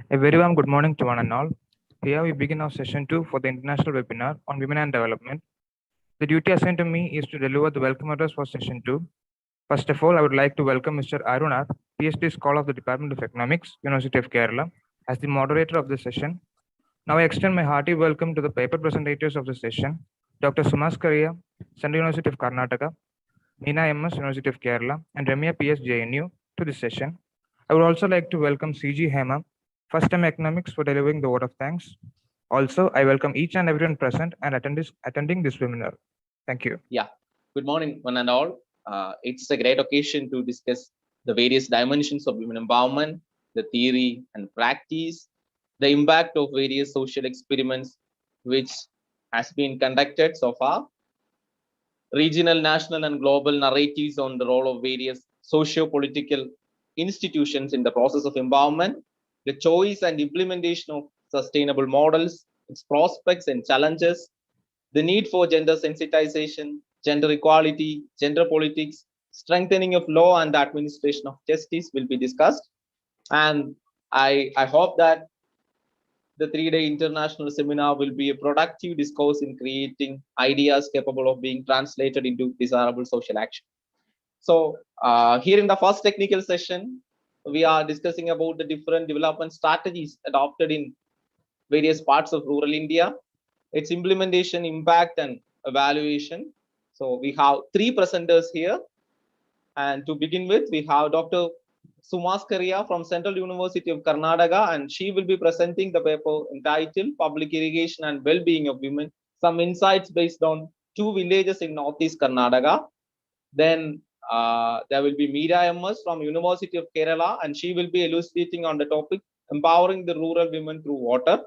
A very warm good morning to one and all. Here we begin our session 2 for the international webinar on women and development. The duty assigned to me is to deliver the welcome address for session 2. First of all, I would like to welcome Mr. Arunkumar, PhD Scholar of the Department of Economics, University of Kerala, as the moderator of the session. Now I extend my hearty welcome to the paper presenters of the session, Dr. Suma Scaria, Central University of Karnataka, Meena MS, University of Kerala, and Remya PS JNU to this session. I would also like to welcome CG Hema, First Time Economics, for delivering the vote of thanks. Also, I welcome each and everyone present and attending this webinar. Thank you. Yeah, good morning, one and all. It's a great occasion to discuss the various dimensions of women empowerment, the theory and practice, the impact of various social experiments which has been conducted so far, regional, national, and global narratives on the role of various socio-political institutions in the process of empowerment, the choice and implementation of sustainable models, its prospects and challenges, the need for gender sensitization, gender equality, gender politics, strengthening of law and the administration of justice will be discussed. And I hope that the 3-day international seminar will be a productive discourse in creating ideas capable of being translated into desirable social action. So here in the first technical session, we are discussing about the different development strategies adopted in various parts of rural India, its implementation, impact, and evaluation. So we have 3 presenters here. And to begin with, we have Dr. Suma Scaria from Central University of Karnataka, and she will be presenting the paper entitled Public Irrigation and Well-Being of Women, some insights based on 2 villages in Northeast Karnataka. Then there will be Meera MS from University of Kerala, and she will be elucidating on the topic empowering the rural women through water.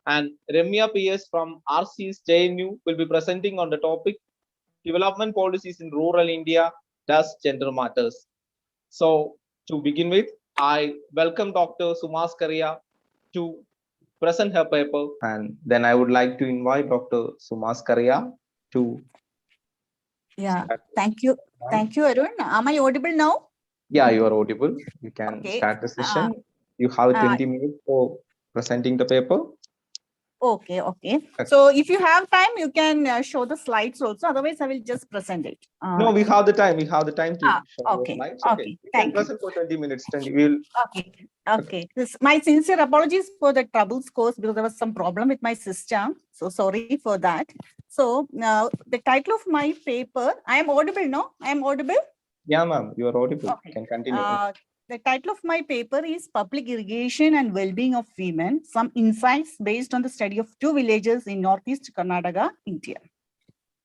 And Remya PS from RC's JNU will be presenting on the topic development policies in rural India, does gender matters. So to begin with, I welcome Dr. Suma Scaria to present her paper, and then I would like to invite Dr. Suma Scaria to Thank you, Arun. Am I audible now? Yeah, you are audible. You can start the session. You have 20 minutes for presenting the paper. Okay. So if you have time, you can show the slides also. Otherwise, I will just present it. No, we have the time. We have the time to show the slides. Okay. Thank you. Present for 20 minutes. We'll... Okay. My sincere apologies for the troubles caused because there was some problem with my system. So sorry for that. So now the title of my paper, I am audible, no? I am audible? Yeah, ma'am. You are audible. Okay. You can continue. The title of my paper is Public Irrigation and Well-Being of Women, some insights based on the study of 2 villages in Northeast Karnataka, India.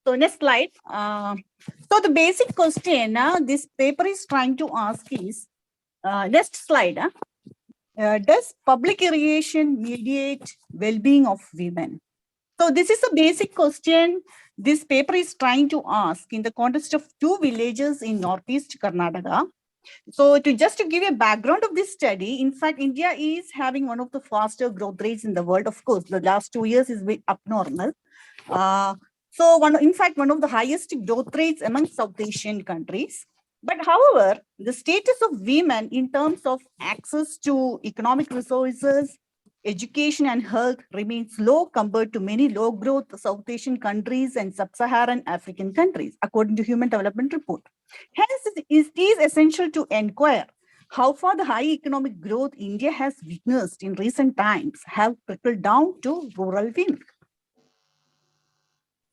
So next slide. So the basic question this paper is trying to ask is, next slide. Does public irrigation mediate well-being of women? So this is a basic question this paper is trying to ask in the context of 2 villages in Northeast Karnataka. So to give you a background of this study, in fact, India is having one of the faster growth rates in the world. Of course, the last 2 years is very abnormal. So one of the highest growth rates among South Asian countries. But however, the status of women in terms of access to economic resources, education and health remains low compared to many low-growth South Asian countries and sub-Saharan African countries, according to Human Development Report. Hence, it is essential to inquire how far the high economic growth India has witnessed in recent times have trickled down to rural women.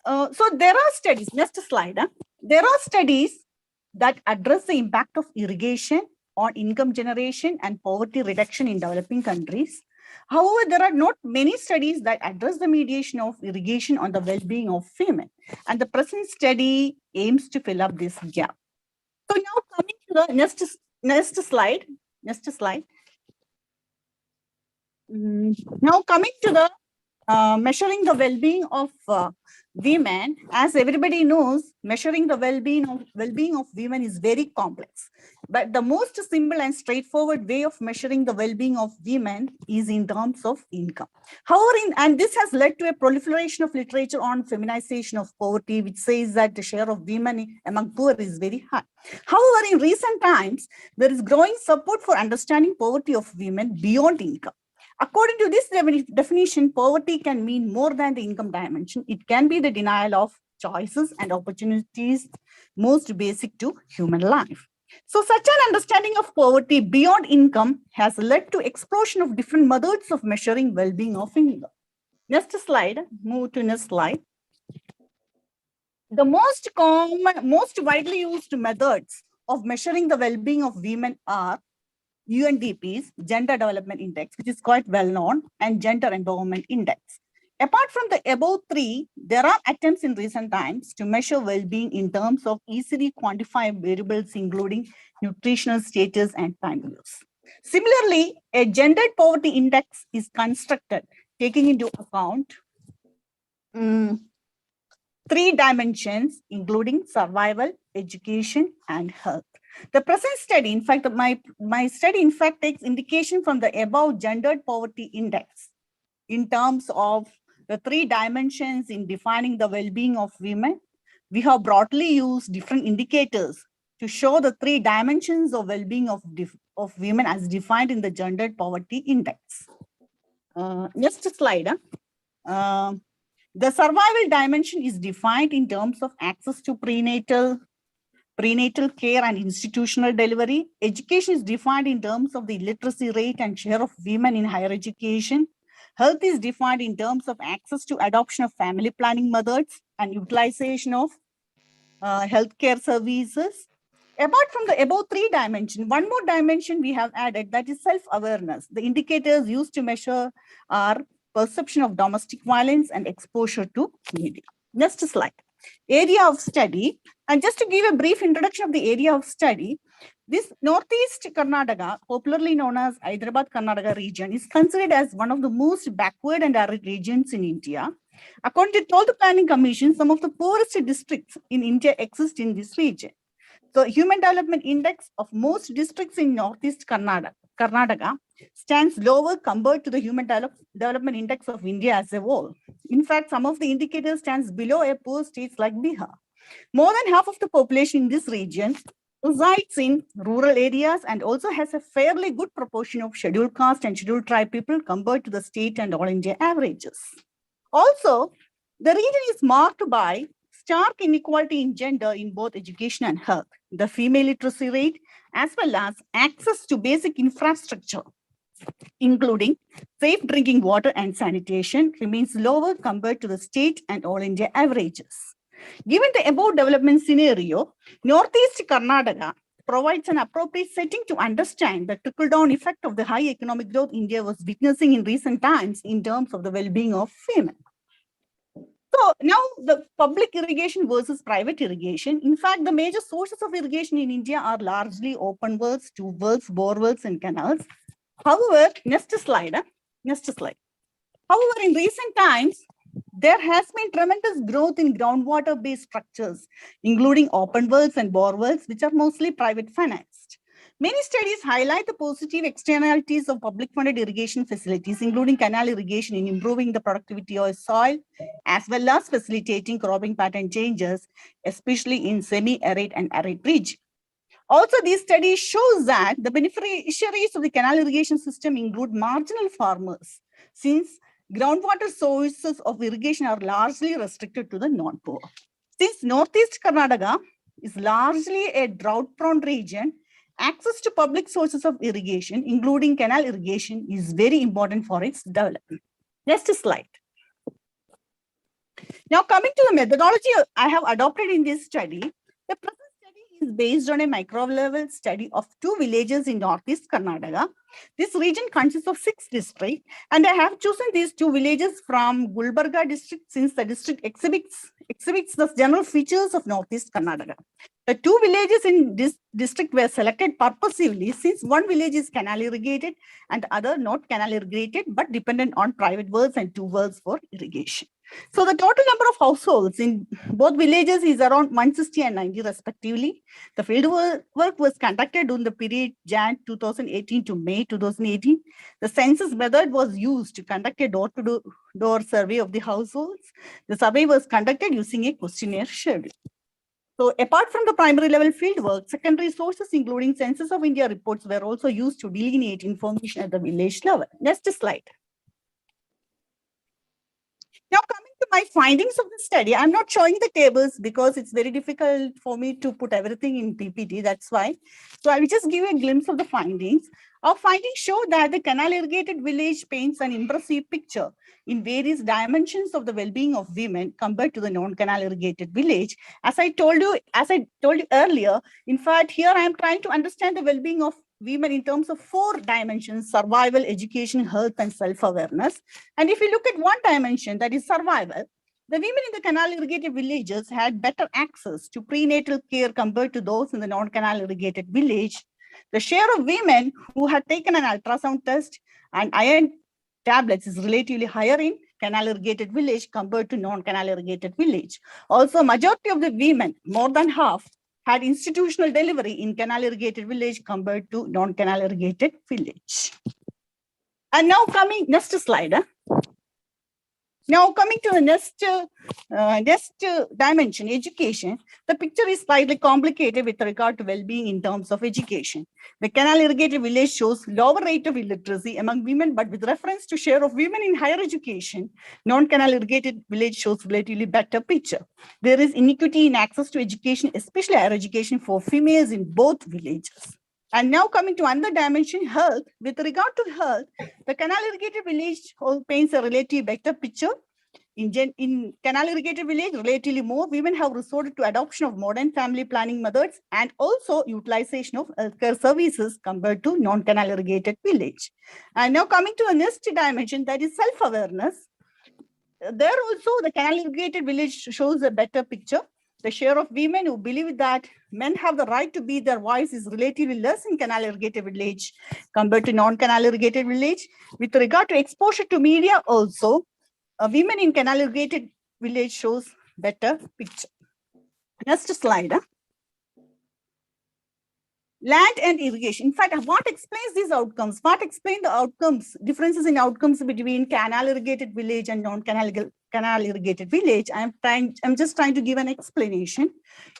So there are studies, next slide. There are studies that address the impact of irrigation on income generation and poverty reduction in developing countries. However, there are not many studies that address the mediation of irrigation on the well-being of women. And the present study aims to fill up this gap. So now coming to the next slide. Now coming to the measuring the well-being of women, as everybody knows, measuring the well-being of women is very complex. But the most simple and straightforward way of measuring the well-being of women is in terms of income. However, and this has led to a proliferation of literature on feminization of poverty, which says that the share of women among poor is very high. However, in recent times, there is growing support for understanding poverty of women beyond income. According to this definition, poverty can mean more than the income dimension. It can be the denial of choices and opportunities most basic to human life. So such an understanding of poverty beyond income has led to explosion of different methods of measuring well-being of India. Next slide, move to next slide. The most common, most widely used methods of measuring the well-being of women are UNDP's Gender Development Index, which is quite well known, and Gender Empowerment Index. Apart from the above three, there are attempts in recent times to measure well-being in terms of easily quantifiable variables, including nutritional status and time use. Similarly, a gendered poverty index is constructed, taking into account three dimensions, including survival, education, and health. The present study, in fact, my study, in fact, takes indication from the above gendered poverty index in terms of the three dimensions in defining the well-being of women. We have broadly used different indicators to show the three dimensions of well-being of women as defined in the gendered poverty index. Next slide. The survival dimension is defined in terms of access to prenatal care and institutional delivery. Education is defined in terms of the literacy rate and share of women in higher education. Health is defined in terms of access to adoption of family planning methods and utilization of healthcare services. Apart from the above three dimensions, one more dimension we have added, that is self-awareness. The indicators used to measure are perception of domestic violence and exposure to media. Next slide. Area of study. And just to give a brief introduction of the area of study, this Northeast Karnataka, popularly known as Hyderabad Karnataka region, is considered as one of the most backward and arid regions in India. According to all the planning commission, some of the poorest districts in India exist in this region. The Human Development Index of most districts in Northeast Karnataka stands lower compared to the Human Development Index of India as a whole. In fact, some of the indicators stands below a poor states like Bihar. More than half of the population in this region resides in rural areas and also has a fairly good proportion of scheduled caste and scheduled tribe people compared to the state and all India averages. Also, the region is marked by stark inequality in gender in both education and health. The female literacy rate, as well as access to basic infrastructure, including safe drinking water and sanitation, remains lower compared to the state and all India averages. Given the above development scenario, Northeast Karnataka provides an appropriate setting to understand the trickle-down effect of the high economic growth India was witnessing in recent times in terms of the well-being of women. So now the public irrigation versus private irrigation. In fact, the major sources of irrigation in India are largely open wells, tube wells, bore wells, and canals. However, next slide. However, in recent times, there has been tremendous growth in groundwater-based structures, including open wells and bore wells, which are mostly private financed. Many studies highlight the positive externalities of public-funded irrigation facilities, including canal irrigation, in improving the productivity of soil, as well as facilitating cropping pattern changes, especially in semi-arid and arid regions. Also, these studies show that the beneficiaries of the canal irrigation system include marginal farmers, since groundwater sources of irrigation are largely restricted to the non-poor. Since Northeast Karnataka is largely a drought-prone region, access to public sources of irrigation, including canal irrigation, is very important for its development. Next slide. Now, coming to the methodology I have adopted in this study, the present study is based on a micro-level study of 2 villages in Northeast Karnataka. This region consists of 6 districts, and I have chosen these 2 villages from Gulbarga district since the district exhibits the general features of Northeast Karnataka. The 2 villages in this district were selected purposively since one village is canal irrigated and other not canal irrigated but dependent on private wells and 2 wells for irrigation. So the total number of households in both villages is around 160 and 90 respectively. The field work was conducted during the period Jan 2018 to May 2018. The census method was used to conduct a door-to-door survey of the households. The survey was conducted using a questionnaire schedule. So apart from the primary level fieldwork, secondary sources including Census of India reports were also used to delineate information at the village level. Next slide. Now coming to my findings of the study, I'm not showing the tables because it's very difficult for me to put everything in PPT, that's why. So I will just give you a glimpse of the findings. Our findings show that the canal irrigated village paints an impressive picture in various dimensions of the well-being of women compared to the non-canal irrigated village. As I told you earlier, in fact, here I am trying to understand the well-being of women in terms of 4 dimensions: survival, education, health, and self-awareness. And if you look at one dimension, that is survival, the women in the canal irrigated villages had better access to prenatal care compared to those in the non-canal irrigated village. The share of women who had taken an ultrasound test and iron tablets is relatively higher in canal irrigated village compared to non-canal irrigated village. Also, majority of the women, more than half, had institutional delivery in canal irrigated village compared to non-canal irrigated village. And now coming, next slide. Now coming to the next dimension, education, the picture is slightly complicated with regard to well-being in terms of education. The canal irrigated village shows lower rate of illiteracy among women, but with reference to share of women in higher education, non-canal irrigated village shows relatively better picture. There is inequity in access to education, especially higher education for females in both villages. And now coming to another dimension, health. With regard to health, the canal irrigated village paints a relatively better picture. In canal irrigated village, relatively more women have resorted to adoption of modern family planning methods and also utilization of healthcare services compared to non-canal irrigated village. And now coming to the next dimension, that is self-awareness. There also the canal irrigated village shows a better picture. The share of women who believe that men have the right to be their voice is relatively less in canal irrigated village compared to non-canal irrigated village. With regard to exposure to media also, women in canal irrigated village shows better picture. Next slide. Land and irrigation. In fact, what explains these outcomes? What explains the outcomes, differences in outcomes between canal irrigated village and non-canal irrigated village? I'm just trying to give an explanation.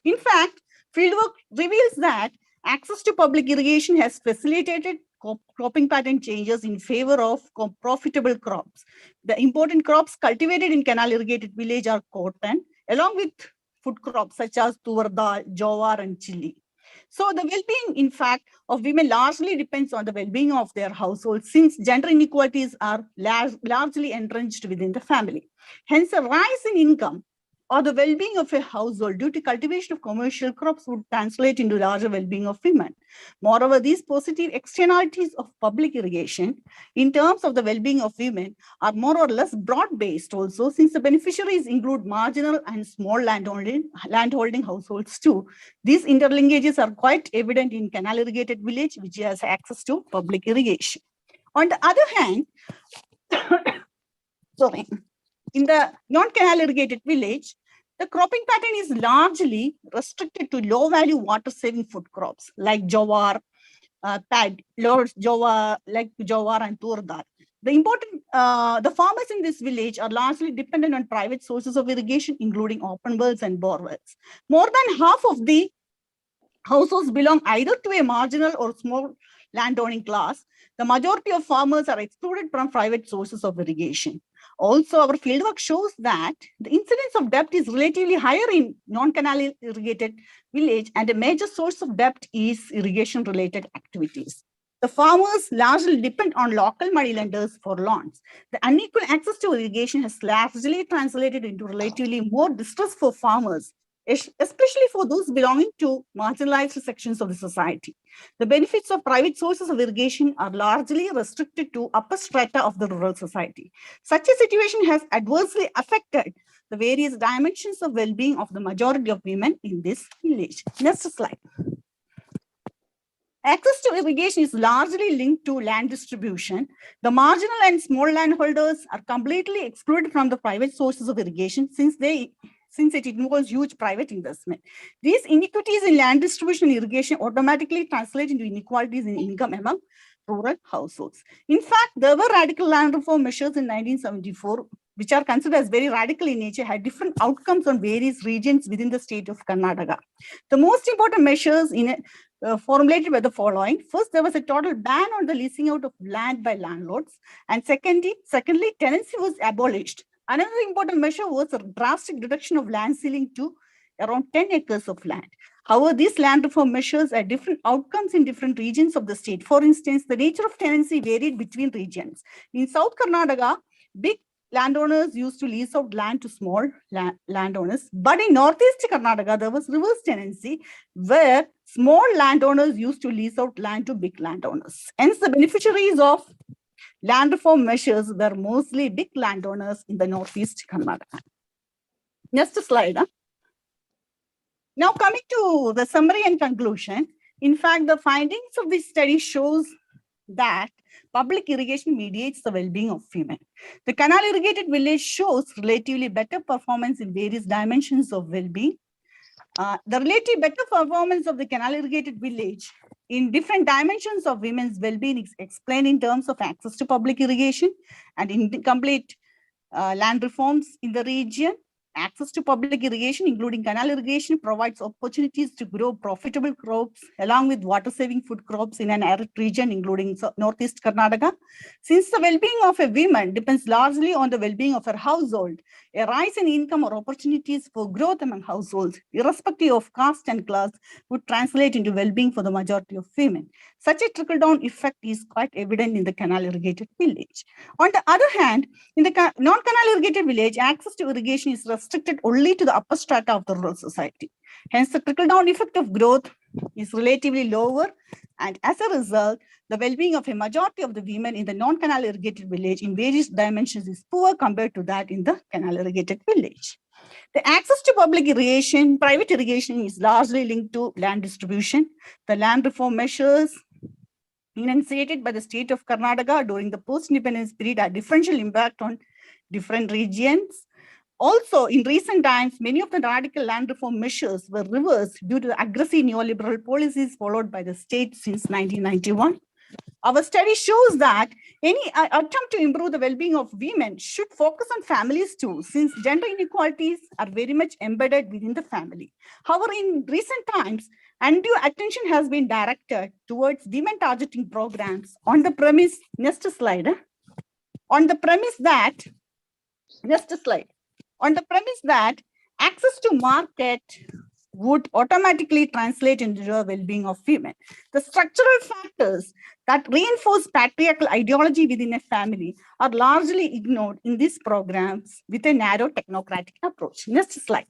In fact, fieldwork reveals that access to public irrigation has facilitated cropping pattern changes in favor of profitable crops. The important crops cultivated in canal irrigated village are cotton, along with food crops such as tur dal, jowar, and chili. So the well-being, in fact, of women largely depends on the well-being of their household, since gender inequalities are largely entrenched within the family. Hence, a rise in income or the well-being of a household due to cultivation of commercial crops would translate into larger well-being of women. Moreover, these positive externalities of public irrigation in terms of the well-being of women are more or less broad-based also, since the beneficiaries include marginal and small landholding households too. These interlinkages are quite evident in canal irrigated village, which has access to public irrigation. On the other hand, in the non-canal irrigated village, the cropping pattern is largely restricted to low-value water-saving food crops like jowar, jowar and tur dal. The farmers in this village are largely dependent on private sources of irrigation, including open wells and bore wells. More than half of the households belong either to a marginal or small landowning class. The majority of farmers are excluded from private sources of irrigation. Also, our fieldwork shows that the incidence of debt is relatively higher in non-canal irrigated village, and a major source of debt is irrigation-related activities. The farmers largely depend on local money lenders for loans. The unequal access to irrigation has largely translated into relatively more distress for farmers, especially for those belonging to marginalized sections of the society. The benefits of private sources of irrigation are largely restricted to upper strata of the rural society. Such a situation has adversely affected the various dimensions of well-being of the majority of women in this village. Next slide. Access to irrigation is largely linked to land distribution. The marginal and small landholders are completely excluded from the private sources of irrigation since it involves huge private investment. These inequities in land distribution and irrigation automatically translate into inequalities in income among rural households. In fact, there were radical land reform measures in 1974 which are considered as very radical in nature, had different outcomes on various regions within the state of Karnataka. The most important measures formulated were the following. First, there was a total ban on the leasing out of land by landlords. And secondly, tenancy was abolished. Another important measure was a drastic reduction of land ceiling to around 10 acres of land. However, these land reform measures had different outcomes in different regions of the state. For instance, the nature of tenancy varied between regions. In South Karnataka, big landowners used to lease out land to small landowners. But in Northeast Karnataka, there was reverse tenancy, where small landowners used to lease out land to big landowners. Hence, the beneficiaries of land reform measures were mostly big landowners in the Northeast Karnataka. Next slide. Now coming to the summary and conclusion, in fact, the findings of this study shows that public irrigation mediates the well-being of women. The canal irrigated village shows relatively better performance in various dimensions of well-being. The relative better performance of the canal irrigated village in different dimensions of women's well-being is explained in terms of access to public irrigation and incomplete land reforms in the region. Access to public irrigation, including canal irrigation, provides opportunities to grow profitable crops along with water-saving food crops in an arid region, including Northeast Karnataka. Since the well-being of a woman depends largely on the well-being of her household, a rise in income or opportunities for growth among households, irrespective of caste and class, would translate into well-being for the majority of women. Such a trickle-down effect is quite evident in the canal irrigated village. On the other hand, in the non-canal irrigated village, access to irrigation is restricted only to the upper strata of the rural society. Hence, the trickle-down effect of growth is relatively lower, and as a result, the well-being of a majority of the women in the non-canal irrigated village in various dimensions is poor compared to that in the canal irrigated village. The access to public irrigation, private irrigation is largely linked to land distribution. The land reform measures enunciated by the state of Karnataka during the post-independence period had differential impact on different regions. Also, in recent times, many of the radical land reform measures were reversed due to the aggressive neoliberal policies followed by the state since 1991. Our study shows that any attempt to improve the well-being of women should focus on families too, since gender inequalities are very much embedded within the family. However, in recent times, undue attention has been directed towards women targeting programs on the premise, next slide, on the premise that, next slide, on the premise that access to market would automatically translate into the well-being of women. The structural factors that reinforce patriarchal ideology within a family are largely ignored in these programs with a narrow technocratic approach. Next slide.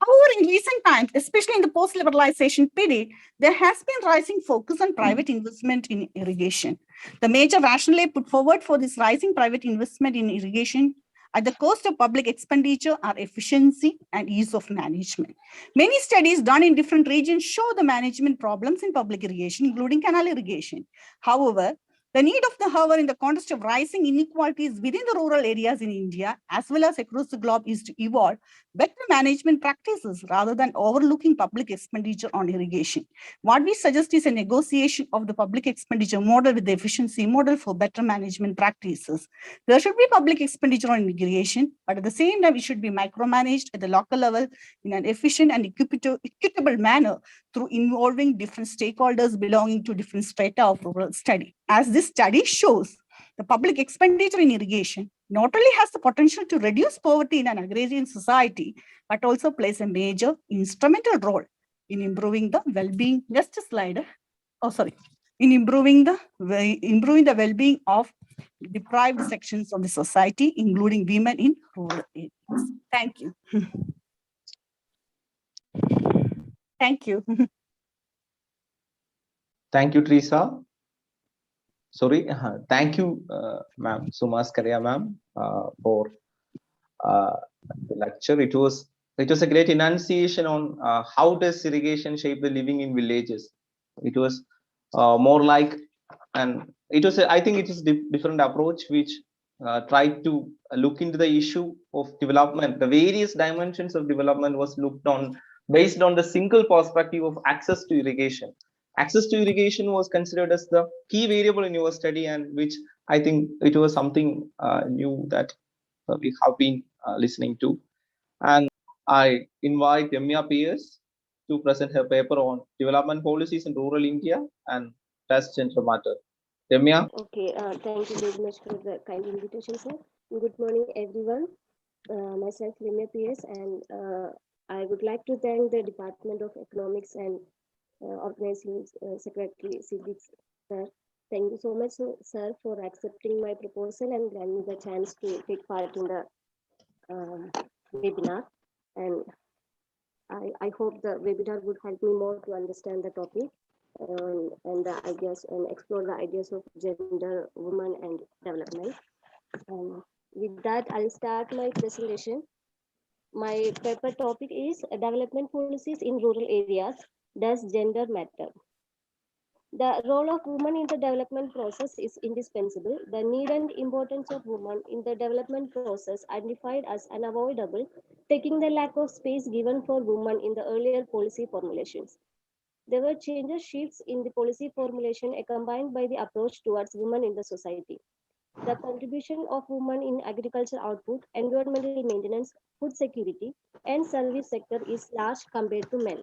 However, in recent times, especially in the post-liberalization period, there has been rising focus on private investment in irrigation. The major rationale put forward for this rising private investment in irrigation at the cost of public expenditure are efficiency and ease of management. Many studies done in different regions show the management problems in public irrigation, including canal irrigation. However, the need of the hour in the context of rising inequalities within the rural areas in India, as well as across the globe, is to evolve better management practices rather than overlooking public expenditure on irrigation. What we suggest is a negotiation of the public expenditure model with the efficiency model for better management practices. There should be public expenditure on irrigation, but at the same time, it should be micromanaged at the local level in an efficient and equitable manner through involving different stakeholders belonging to different strata of rural study. As this study shows, the public expenditure in irrigation not only has the potential to reduce poverty in an agrarian society, but also plays a major instrumental role in improving the well-being. Next slide. Oh, sorry. In improving the well-being of deprived sections of the society, including women in rural areas. Thank you. Thank you. Thank you, Teresa. Sorry, thank you, ma'am, Suma, Scaria, ma'am, for the lecture. It was a great enunciation on how does irrigation shape the living in villages. It was more like, and it was I think it is different approach which tried to look into the issue of development. The various dimensions of development was looked on based on the single perspective of access to irrigation. Access to irrigation was considered as the key variable in your study, and which I think it was something new that we have been listening to. And I invite Remya PS to present her paper on development policies in rural India and does gender matter. Remya? Okay, thank you very much for the kind invitation, sir. Good morning, everyone. Myself, Remya PS, and I would like to thank the Department of Economics and Organizing Secretary Siddik, sir. Thank you so much, sir, for accepting my proposal and granting me the chance to take part in the webinar. And I hope the webinar would help me more to understand the topic and the ideas and explore the ideas of gender, women, and development. With that, I'll start my presentation. My paper topic is development policies in rural areas. Does gender matter? The role of women in the development process is indispensable. The need and importance of women in the development process identified as unavoidable, taking the lack of space given for women in the earlier policy formulations. There were changes, shifts in the policy formulation accompanied by the approach towards women in the society. The contribution of women in agricultural output, environmental maintenance, food security, and service sector is large compared to men.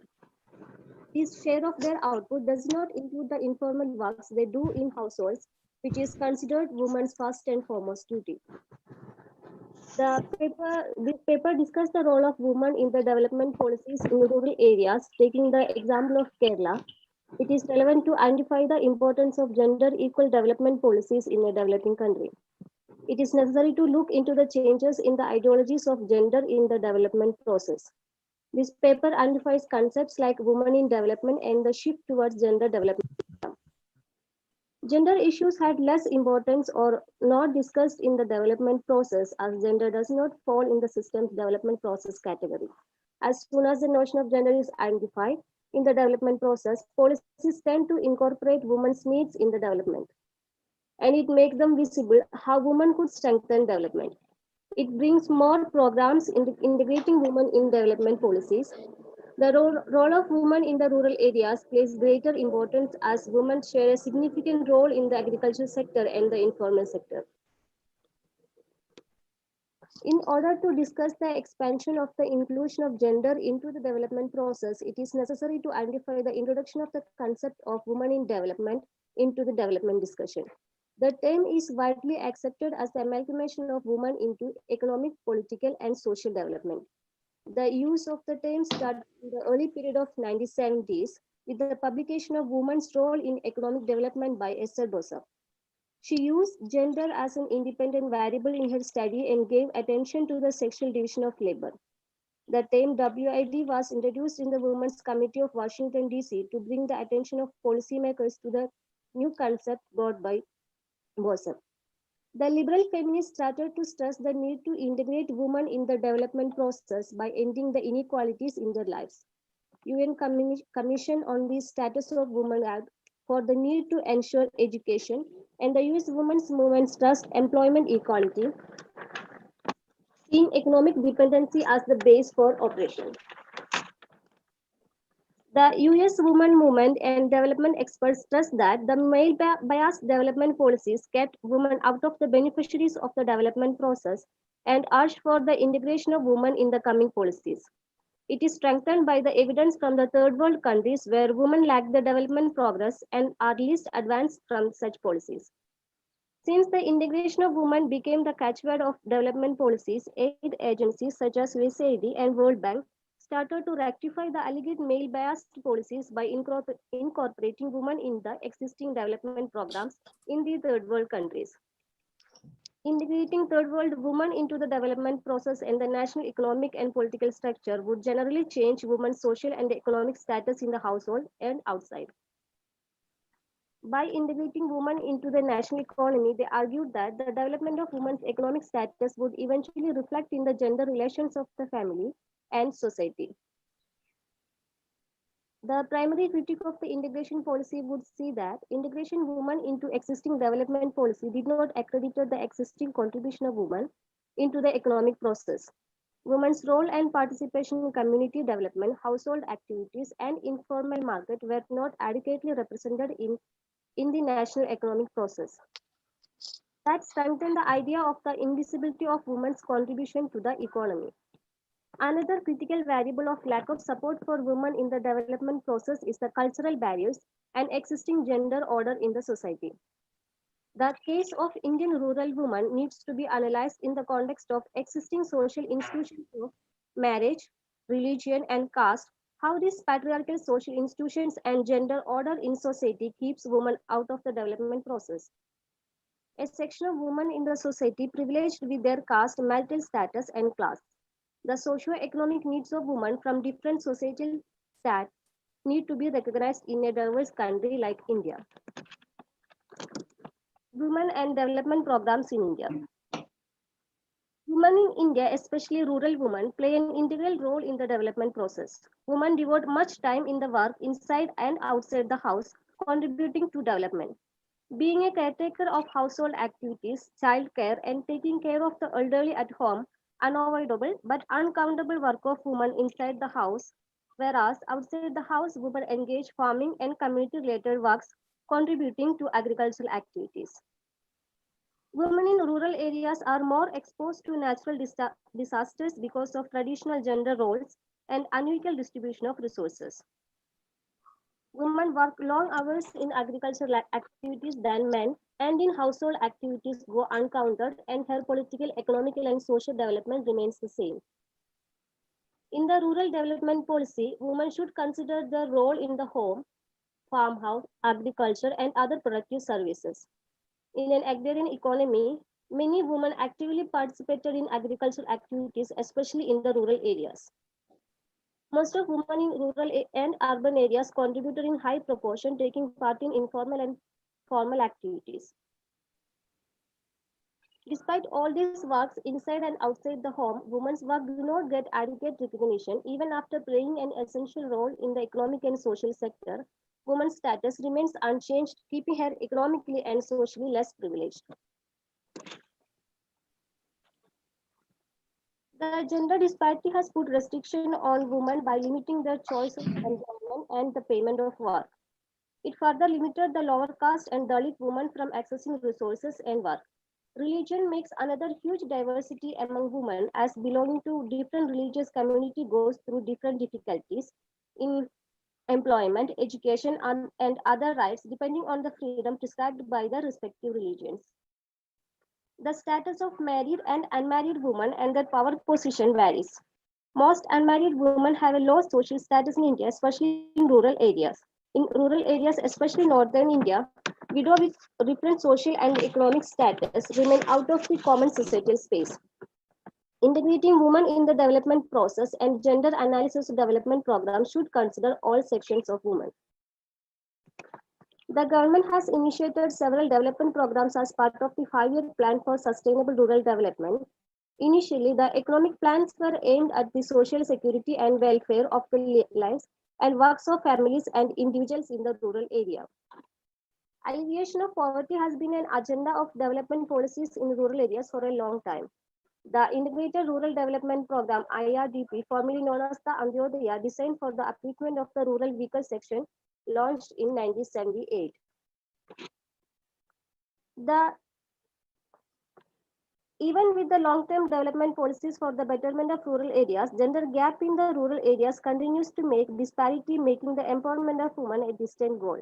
This share of their output does not include the informal works they do in households, which is considered women's first and foremost duty. This paper discussed the role of women in the development policies in rural areas, taking the example of Kerala. It is relevant to identify the importance of gender equal development policies in a developing country. It is necessary to look into the changes in the ideologies of gender in the development process. This paper identifies concepts like women in development and the shift towards gender development. Gender issues had less importance or not discussed in the development process as gender does not fall in the system's development process category. As soon as the notion of gender is identified in the development process, policies tend to incorporate women's needs in the development. And it makes them visible how women could strengthen development. It brings more programs integrating women in development policies. The role of women in the rural areas plays greater importance as women share a significant role in the agricultural sector and the informal sector. In order to discuss the expansion of the inclusion of gender into the development process, it is necessary to identify the introduction of the concept of women in development into the development discussion. The term is widely accepted as the amalgamation of women into economic, political, and social development. The use of the term started in the early period of 1970s with the publication of Women's Role in Economic Development by Esther Bosa. She used gender as an independent variable in her study and gave attention to the sexual division of labor. The term WID was introduced in the Women's Committee of Washington, D.C. to bring the attention of policymakers to the new concept brought by Bosa. The liberal feminists started to stress the need to integrate women in the development process by ending the inequalities in their lives. UN Commission on the Status of Women Act for the need to ensure education, and the US Women's Movement stressed employment equality, seeing economic dependency as the base for operation. The US women movement and development experts stress that the male biased development policies kept women out of the beneficiaries of the development process and urged for the integration of women in the coming policies. It is strengthened by the evidence from the third world countries where women lack the development progress and are least advanced from such policies. Since the integration of women became the catchword of development policies, aid agencies such as USAID and World Bank started to rectify the alleged male-biased policies by incorporating women in the existing development programs in the third world countries. Integrating third world women into the development process and the national economic and political structure would generally change women's social and economic status in the household and outside. By integrating women into the national economy, they argued that the development of women's economic status would eventually reflect in the gender relations of the family and society. The primary critique of the integration policy would see that integration women into existing development policy did not accredit the existing contribution of women into the economic process. Women's role and participation in community development, household activities, and informal market were not adequately represented in the national economic process. That strengthened the idea of the invisibility of women's contribution to the economy. Another critical variable of lack of support for women in the development process is the cultural barriers and existing gender order in the society. The case of Indian rural women needs to be analyzed in the context of existing social institutions of marriage, religion, and caste, how these patriarchal social institutions and gender order in society keeps women out of the development process. A section of women in the society privileged with their caste, marital status, and class. The socio-economic needs of women from different societal stats need to be recognized in a diverse country like India. Women and development programs in India. Women in India, especially rural women, play an integral role in the development process. Women devote much time in the work inside and outside the house, contributing to development. Being a caretaker of household activities, childcare, and taking care of the elderly at home, unavoidable but uncountable work of women inside the house, whereas outside the house, women engage farming and community-related works, contributing to agricultural activities. Women in rural areas are more exposed to natural disasters because of traditional gender roles and unequal distribution of resources. Women work long hours in agricultural activities than men, and in household activities go uncounted, and her political, economical, and social development remains the same. In the rural development policy, women should consider their role in the home, farmhouse, agriculture, and other productive services. In an agrarian economy, many women actively participated in agricultural activities, especially in the rural areas. Most of women in rural and urban areas contributed in high proportion, taking part in informal and formal activities. Despite all these works inside and outside the home, women's work do not get adequate recognition. Even after playing an essential role in the economic and social sector, women's status remains unchanged, keeping her economically and socially less privileged. The gender disparity has put restriction on women by limiting their choice of employment and the payment of work. It further limited the lower caste and Dalit women from accessing resources and work. Religion makes another huge diversity among women as belonging to different religious community goes through different difficulties in employment, education, and other rights depending on the freedom prescribed by the respective religions. The status of married and unmarried women and their power position varies. Most unmarried women have a low social status in India, especially in rural areas. In rural areas, especially northern India, widows with different social and economic status remain out of the common societal space. Integrating women in the development process and gender analysis development programs should consider all sections of women. The government has initiated several development programs as part of the 5-year plan for sustainable rural development. Initially, the economic plans were aimed at the social security and welfare of the lives and works of families and individuals in the rural area. Alleviation of poverty has been an agenda of development policies in rural areas for a long time. The Integrated Rural Development Program, IRDP, formerly known as the Antyodaya, designed for the upliftment of the rural weaker section, launched in 1978. Even with the long-term development policies for the betterment of rural areas, gender gap in the rural areas continues to make disparity, making the empowerment of women a distant goal.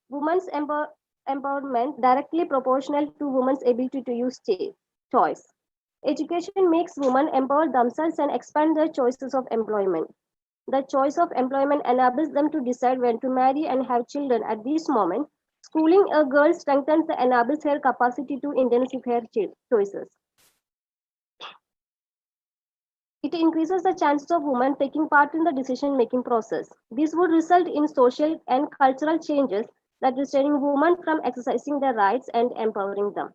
Women's empowerment directly proportional to women's ability to use choice. Education makes women empower themselves and expand their choices of employment. The choice of employment enables them to decide when to marry and have children. At this moment, schooling a girl strengthens and enables her capacity to intensify her choices. It increases the chances of women taking part in the decision-making process. This would result in social and cultural changes that restraining women from exercising their rights and empowering them.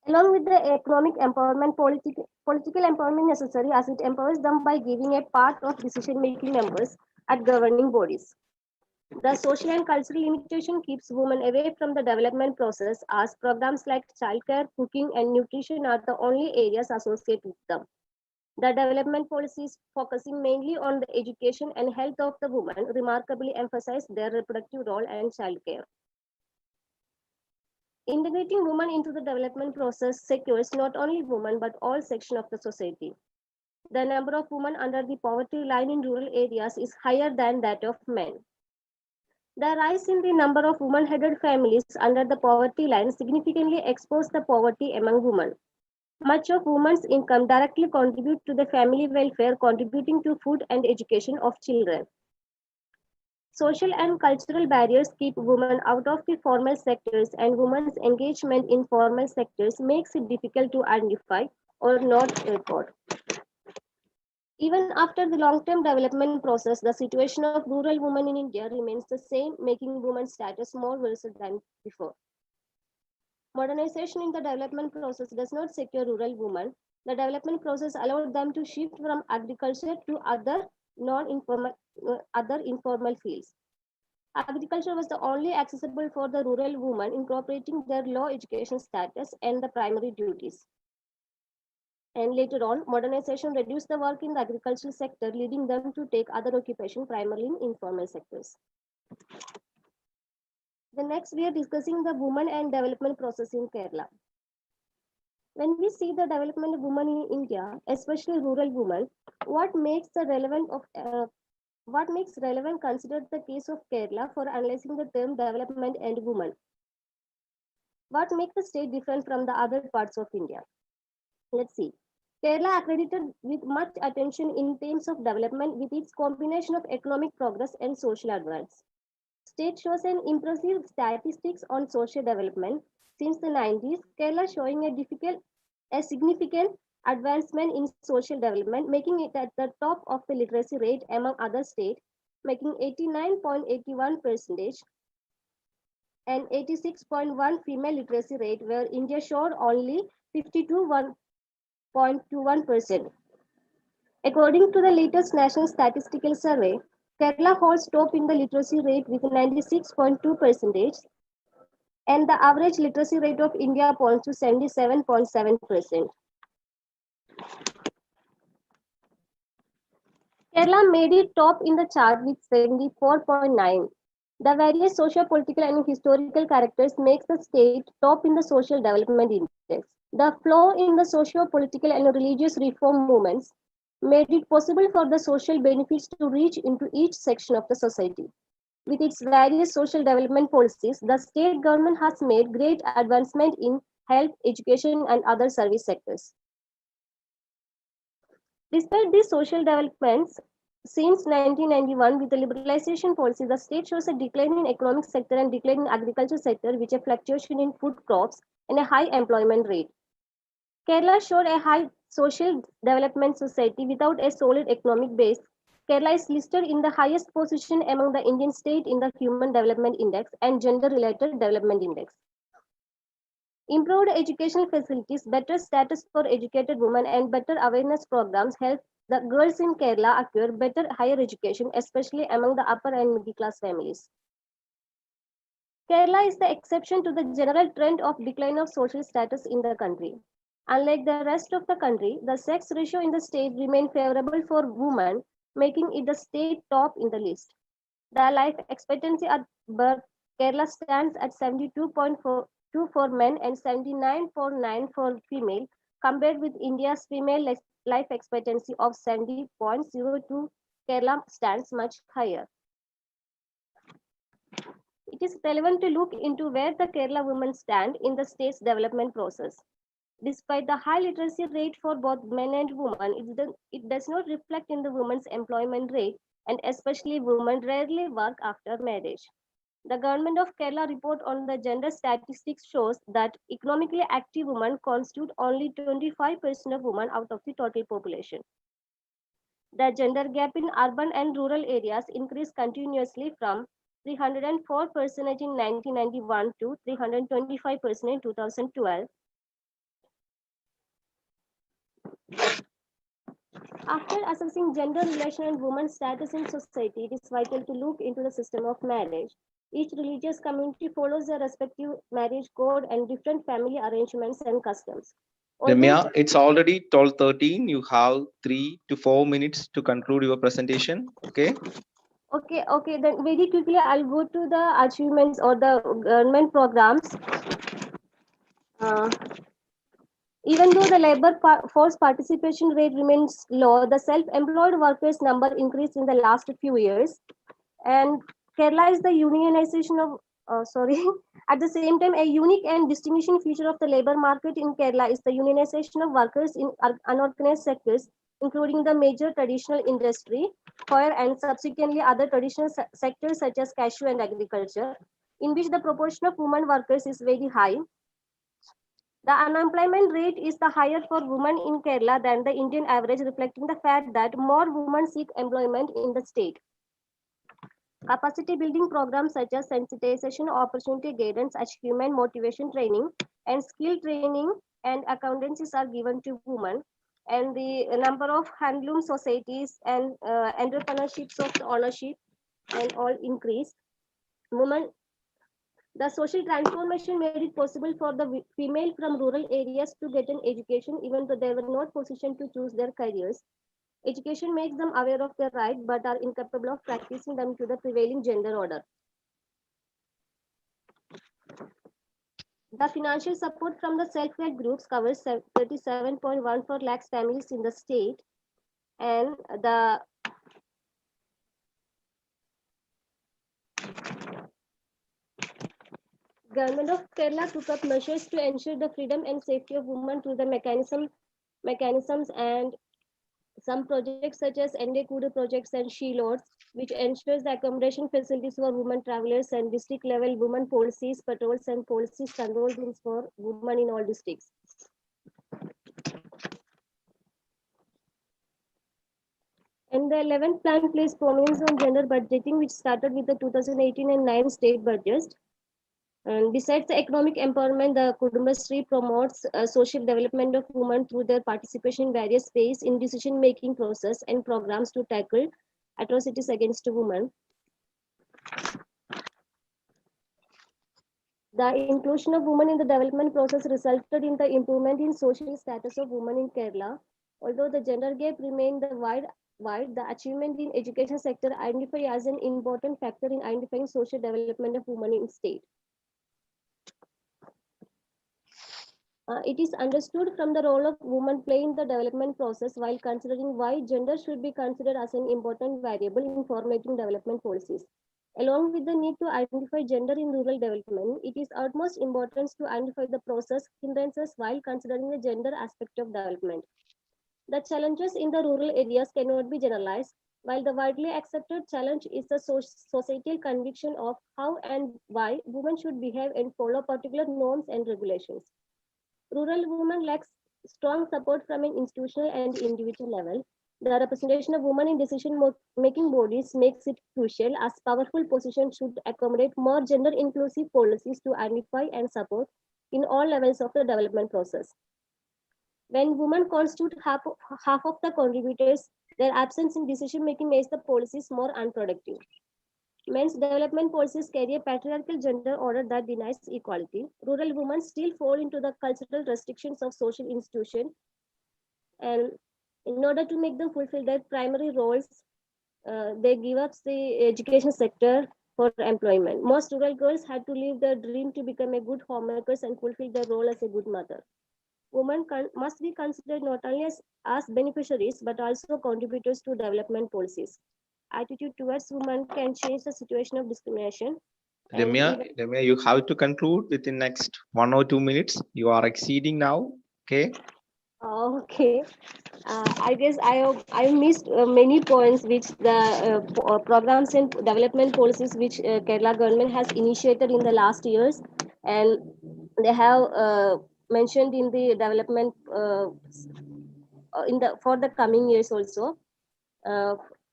Along with the economic empowerment, political empowerment necessary as it empowers them by giving a part of decision-making members at governing bodies. The social and cultural limitation keeps women away from the development process as programs like childcare, cooking, and nutrition are the only areas associated with them. The development policies focusing mainly on the education and health of the women remarkably emphasize their reproductive role and childcare. Integrating women into the development process secures not only women but all sections of the society. The number of women under the poverty line in rural areas is higher than that of men. The rise in the number of woman-headed families under the poverty line significantly exposed the poverty among women. Much of women's income directly contributes to the family welfare, contributing to food and education of children. Social and cultural barriers keep women out of the formal sectors, and women's engagement in formal sectors makes it difficult to identify or not record. Even after the long-term development process, the situation of rural women in India remains the same, making women's status more worse than before. Modernization in the development process does not secure rural women. The development process allowed them to shift from agriculture to other informal fields. Agriculture was the only accessible for the rural women, incorporating their low education status and the primary duties. And later on, modernization reduced the work in the agricultural sector, leading them to take other occupation, primarily in informal sectors. The next, we are discussing the women and development process in Kerala. When we see the development of women in India, especially rural women, what makes relevant considered the case of Kerala for analyzing the term development and women? What makes the state different from the other parts of India? Let's see. Kerala accredited with much attention in terms of development with its combination of economic progress and social advance. State shows an impressive statistics on social development. Since the 90s, Kerala showing a significant advancement in social development, making it at the top of the literacy rate among other states, making 89.81% and 86.1 female literacy rate, where India showed only 52.21%. According to the latest National Statistical Survey, Kerala holds top in the literacy rate with 96.2%, and the average literacy rate of India points to 77.7%. Kerala made it top in the chart with 74.9. The various socio-political and historical characters makes the state top in the social development index. The flow in the socio-political and religious reform movements made it possible for the social benefits to reach into each section of the society. With its various social development policies, the state government has made great advancement in health, education, and other service sectors. Despite these social developments, since 1991, with the liberalization policy, the state shows a decline in economic sector and decline in agriculture sector, which a fluctuation in food crops and a high employment rate. Kerala showed a high social development society without a solid economic base. Kerala is listed in the highest position among the Indian states in the Human Development Index and Gender-Related Development Index. Improved educational facilities, better status for educated women, and better awareness programs help the girls in Kerala acquire better higher education, especially among the upper and middle class families. Kerala is the exception to the general trend of decline of social status in the country. Unlike the rest of the country, the sex ratio in the state remained favorable for women, making it the state top in the list. The life expectancy at birth, Kerala stands at 72.2 for men and 79.9 for female, compared with India's female life expectancy of 70.02. Kerala stands much higher. It is relevant to look into where the Kerala women stand in the state's development process. Despite the high literacy rate for both men and women, it does not reflect in the women's employment rate, and especially women rarely work after marriage. The government of Kerala report on the gender statistics shows that economically active women constitute only 25% of women out of the total population. The gender gap in urban and rural areas increased continuously from 304% in 1991 to 325% in 2012. After assessing gender relation and women's status in society, it is vital to look into the system of marriage. Each religious community follows their respective marriage code and different family arrangements and customs. Although- Remya, it's already 12:13. You have 3 to 4 minutes to conclude your presentation. Okay. Okay, then very quickly I'll go to the achievements or the government programs. Uh, Even though the labor force participation rate remains low, the self-employed workers number increased in the last few years. And Kerala is the unionization of, sorry, at the same time, a unique and distinguishing feature of the labor market in Kerala is the unionization of workers in unorganized sectors, including the major traditional industry, fire, and subsequently other traditional sectors such as cashew and agriculture, in which the proportion of women workers is very high. The unemployment rate is the higher for women in Kerala than the Indian average, reflecting the fact that more women seek employment in the state. Capacity building programs such as sensitization, opportunity guidance, achievement motivation training, and skill training and accountancies are given to women. And the number of handloom societies and entrepreneurships of the ownership and all increase. Women The social transformation made it possible for the female from rural areas to get an education even though they were not positioned to choose their careers. Education makes them aware of their rights but are incapable of practicing them to the prevailing gender order. The financial support from the self-help groups covers 37.14 lakhs families in the state, and the Government of Kerala took up measures to ensure the freedom and safety of women through the mechanisms and some projects such as Endekudu projects and She Lords, which ensures the accommodation facilities for women travelers and district level women policies, patrols and policies control rooms for women in all districts. And the 11th plan placed prominence on gender budgeting, which started with the 2018 and 9 state budgets. And besides the economic empowerment, the Kudumbashree promotes social development of women through their participation in various ways in decision-making process and programs to tackle atrocities against women. The inclusion of women in the development process resulted in the improvement in social status of women in Kerala. Although the gender gap remained wide, the achievement in education sector identified as an important factor in identifying social development of women in state. It is understood from the role of women play in the development process while considering why gender should be considered as an important variable in formulating development policies. Along with the need to identify gender in rural development, it is utmost importance to identify the process hindrances while considering the gender aspect of development. The challenges in the rural areas cannot be generalized, while the widely accepted challenge is the societal conviction of how and why women should behave and follow particular norms and regulations. Rural women lacks strong support from an institutional and individual level. The representation of women in decision-making bodies makes it crucial as powerful positions should accommodate more gender-inclusive policies to identify and support in all levels of the development process. When women constitute half of the contributors, their absence in decision-making makes the policies more unproductive. Men's development policies carry a patriarchal gender order that denies equality. Rural women still fall into the cultural restrictions of social institutions, and in order to make them fulfill their primary roles, they give up the education sector for employment. Most rural girls had to leave their dream to become a good homemakers and fulfill their role as a good mother. Women must be considered not only as beneficiaries but also contributors to development policies. Attitude towards women can change the situation of discrimination. Remya, you have to conclude within next 1 or 2 minutes. You are exceeding now. Okay. Okay. I guess I missed many points which the programs and development policies which Kerala government has initiated in the last years, and they have mentioned in the development in the for the coming years also.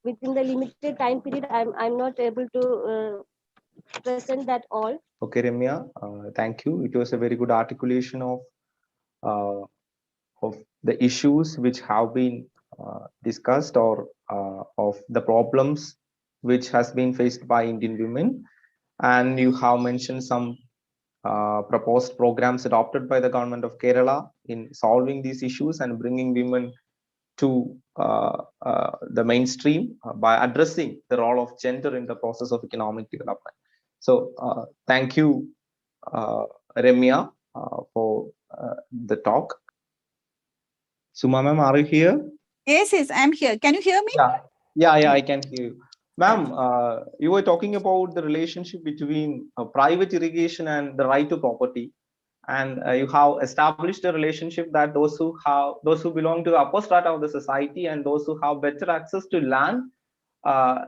Within the limited time period, I'm not able to present that all. Okay, Remya. Thank you. It was a very good articulation of the issues which have been discussed or of the problems which has been faced by Indian women, and you have mentioned some proposed programs adopted by the government of Kerala in solving these issues and bringing women to the mainstream by addressing the role of gender in the process of economic development. So thank you, Remya, for the talk. Suma ma'am, are you here? Yes, yes, I'm here. Can you hear me? Yeah, I can hear you. Ma'am, you were talking about the relationship between private irrigation and the right to property, and you have established a relationship that those who belong to the upper strata of the society and those who have better access to land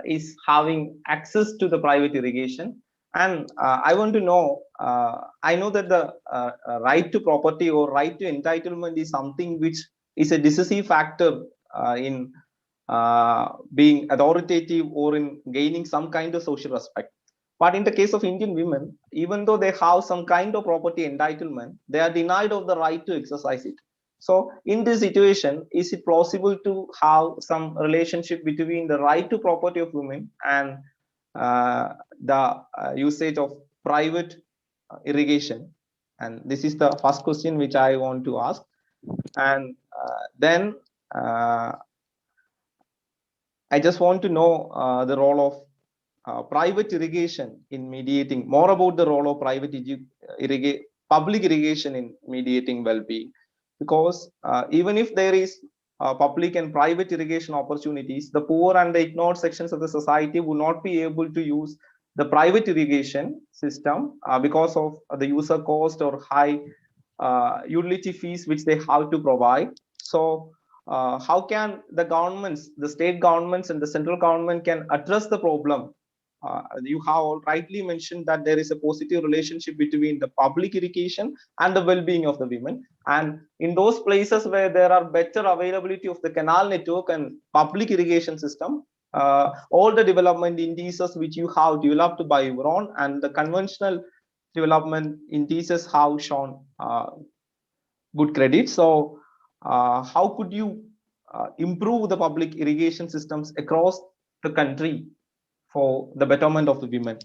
is having access to the private irrigation. And I want to know, I know that the right to property or right to entitlement is something which is a decisive factor in being authoritative or in gaining some kind of social respect. But in the case of Indian women, even though they have some kind of property entitlement, they are denied of the right to exercise it. So in this situation, is it possible to have some relationship between the right to property of women and the usage of private irrigation? And this is the first question which I want to ask. And then I just want to know the role of private irrigation in mediating, more about the role of public irrigation in mediating well-being. Because even if there is public and private irrigation opportunities, the poor and the ignored sections of the society will not be able to use the private irrigation system because of the user cost or high utility fees which they have to provide. So how can the governments, the state governments and the central government can address the problem? You have rightly mentioned that there is a positive relationship between the public irrigation and the well-being of the women. And in those places where there are better availability of the canal network and public irrigation system, all the development indices which you have developed by your own and the conventional development indices have shown good credit. So how could you improve the public irrigation systems across the country for the betterment of the women?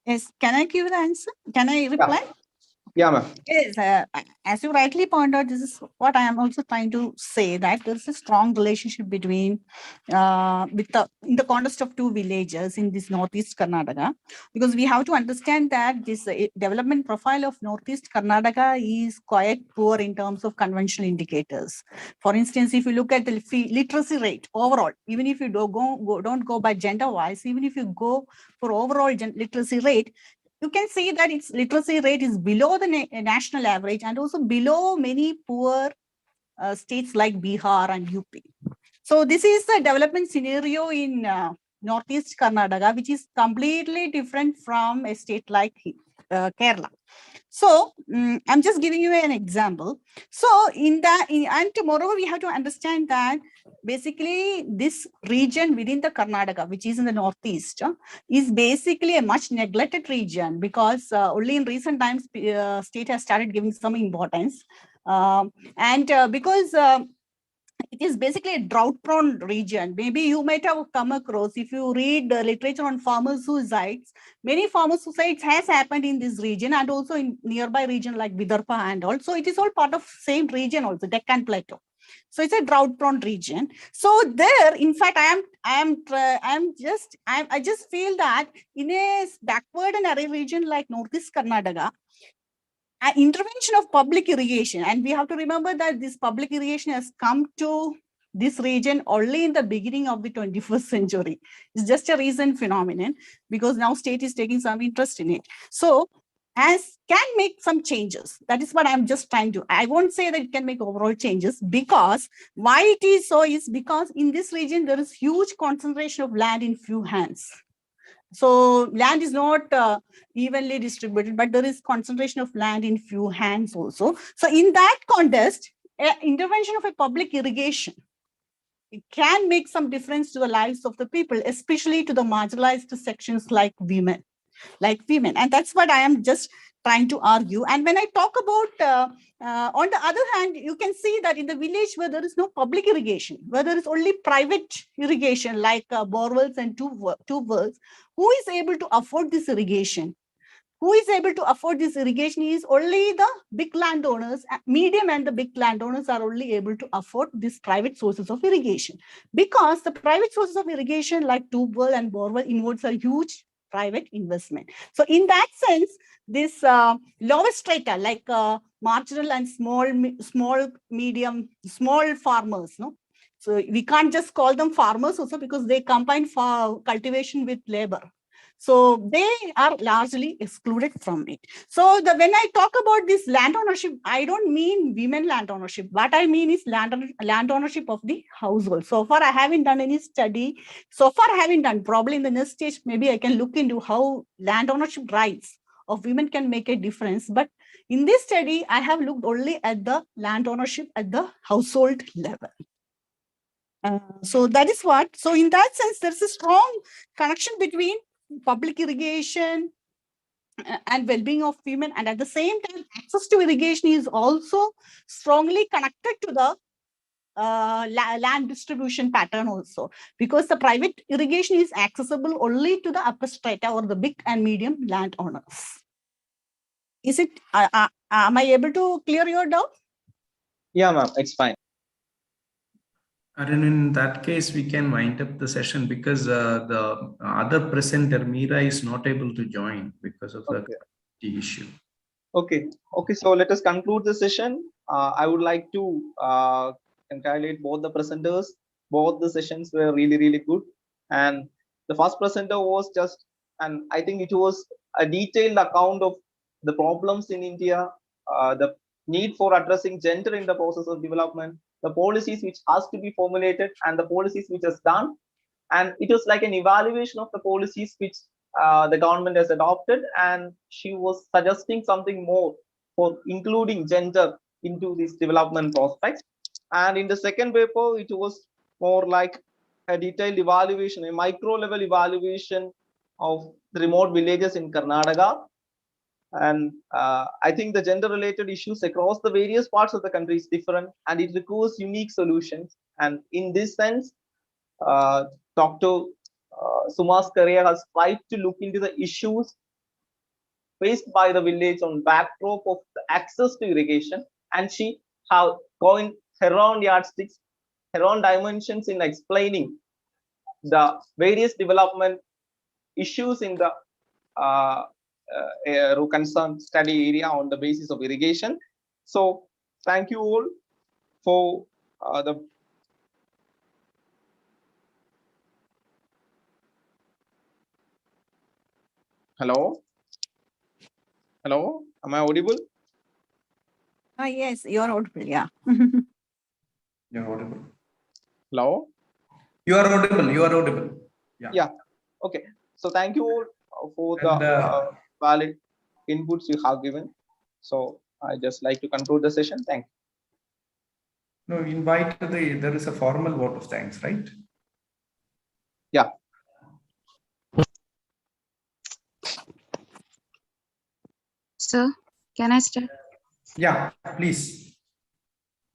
Yes, can I give the answer? Can I reply? Yeah, ma'am. Yes, as you rightly pointed out, this is what I am also trying to say, that there is a strong relationship between in the context of two villages in this northeast Karnataka, because we have to understand that this development profile of northeast Karnataka is quite poor in terms of conventional indicators. For instance, if you look at the literacy rate overall, even if you don't go by gender wise, even if you go for overall literacy rate, you can see that its literacy rate is below the national average and also below many poor states like Bihar and UP. So this is the development scenario in northeast Karnataka, which is completely different from a state like Kerala. So I'm just giving you an example. So and moreover, we have to understand that basically this region within the Karnataka, which is in the northeast, is basically a much neglected region, because only in recent times state has started giving some importance, because it is basically a drought-prone region. Maybe you might have come across, if you read literature on farmer suicides, many farmer suicides has happened in this region and also in nearby region like Vidarbha, and also it is all part of same region also, Deccan Plateau. So it's a drought-prone region. So there, in fact, I just feel that in a backward and arid region like Northeast Karnataka, an intervention of public irrigation, and we have to remember that this public irrigation has come to this region only in the beginning of the 21st century. It's just a recent phenomenon because now state is taking some interest in it. So can make some changes. That is what I'm just trying to. I won't say that it can make overall changes, because why it is so is because in this region there is huge concentration of land in few hands. So land is not evenly distributed, but there is concentration of land in few hands also. So in that context, intervention of a public irrigation, it can make some difference to the lives of the people, especially to the marginalized sections like women. like women. And that's what I am just trying to argue. And when I talk about, on the other hand, you can see that in the village where there is no public irrigation, where there is only private irrigation like borewells and tube wells, who is able to afford this irrigation? Who is able to afford this irrigation is only the big landowners. Medium and the big landowners are only able to afford these private sources of irrigation, because the private sources of irrigation like tube well and borewell involves a huge private investment. So in that sense, this lowest strata like marginal and small farmers, no? So we can't just call them farmers also, because they combine cultivation with labor. So they are largely excluded from it. So when I talk about this land ownership, I don't mean women land ownership. What I mean is land ownership of the household. So far, I haven't done any study. So far, I haven't done. Probably in the next stage, maybe I can look into how land ownership rights of women can make a difference. But in this study, I have looked only at the land ownership at the household level. So that is what. So in that sense, there's a strong connection between public irrigation and well-being of women, and at the same time, access to irrigation is also strongly connected to the land distribution pattern also, because the private irrigation is accessible only to the upper strata or the big and medium landowners. Is it? Am I able to clear your doubt? Yeah, ma'am, it's fine. And in that case, we can wind up the session, because the other presenter, Meera, is not able to join because of the issue. Okay. So let us conclude the session. I would like to congratulate both the presenters. Both the sessions were really, really good. And the first presenter was just, and I think it was a detailed account of the problems in India, the need for addressing gender in the process of development, the policies which has to be formulated, and the policies which is done. And it was like an evaluation of the policies which the government has adopted, and she was suggesting something more for including gender into these development prospects. And in the second paper, it was more like a detailed evaluation, a micro level evaluation of the remote villages in Karnataka. And I think the gender related issues across the various parts of the country is different, and it requires unique solutions. And in this sense, Dr. Suma Scaria has tried to look into the issues faced by the village on backdrop of the access to irrigation, and she have coined her own yardsticks, her own dimensions in explaining the various development issues in the concerned study area on the basis of irrigation. So thank you all for the Hello, am I audible? Yes, you're audible. Yeah. You're audible. Hello. You are audible. Yeah. Okay. So thank you all for the valid inputs you have given. So I just like to conclude the session. Thank you. No, there is a formal vote of thanks, right? Yeah. Sir, can I start? Yeah, please.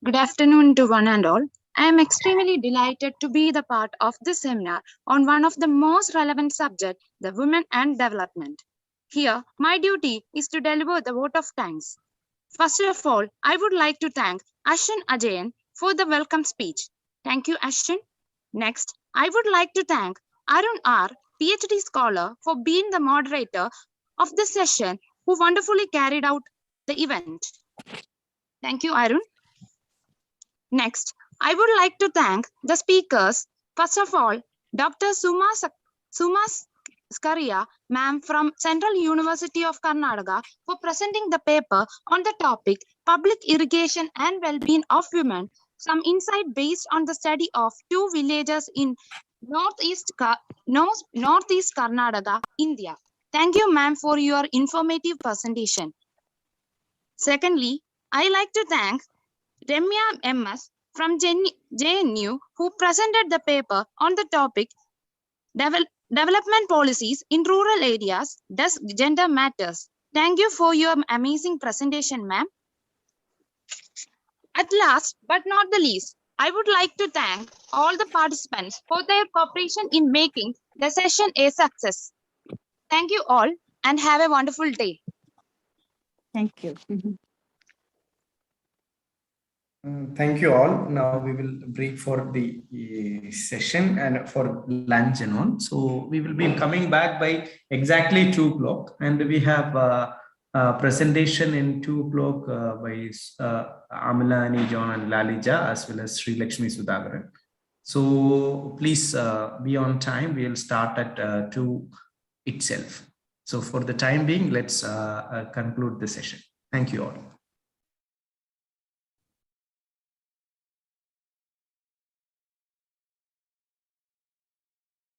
Good afternoon to one and all. I am extremely delighted to be the part of this seminar on one of the most relevant subjects, the women and development. Here, my duty is to deliver the vote of thanks. First of all, I would like to thank Ajayan for the welcome speech. Thank you, Ashwin. Next, I would like to thank Arun R, PhD scholar, for being the moderator of this session, who wonderfully carried out the event. Thank you, Arun. Next, I would like to thank the speakers. First of all, Dr. Suma Scaria, ma'am from Central University of Karnataka, for presenting the paper on the topic Public Irrigation and Well-being of Women, some insight based on the study of 2 villages in Northeast Karnataka, India. Thank you, ma'am, for your informative presentation. Secondly, I like to thank Remya MS from JNU, who presented the paper on the topic Development policies in rural areas, does gender matters? Thank you for your amazing presentation, ma'am. At last, but not the least, I would like to thank all the participants for their cooperation in making the session a success. Thank you all and have a wonderful day. Thank you. Thank you all. Now we will break for the session and for lunch and on. So we will be coming back by exactly 2 o'clock, and we have a presentation in 2 o'clock by Amalani John and Lalija, as well as Sri Lakshmi Sudhakaran. So please be on time. We will start at 2 itself. So for the time being, let's conclude the session. Thank you all.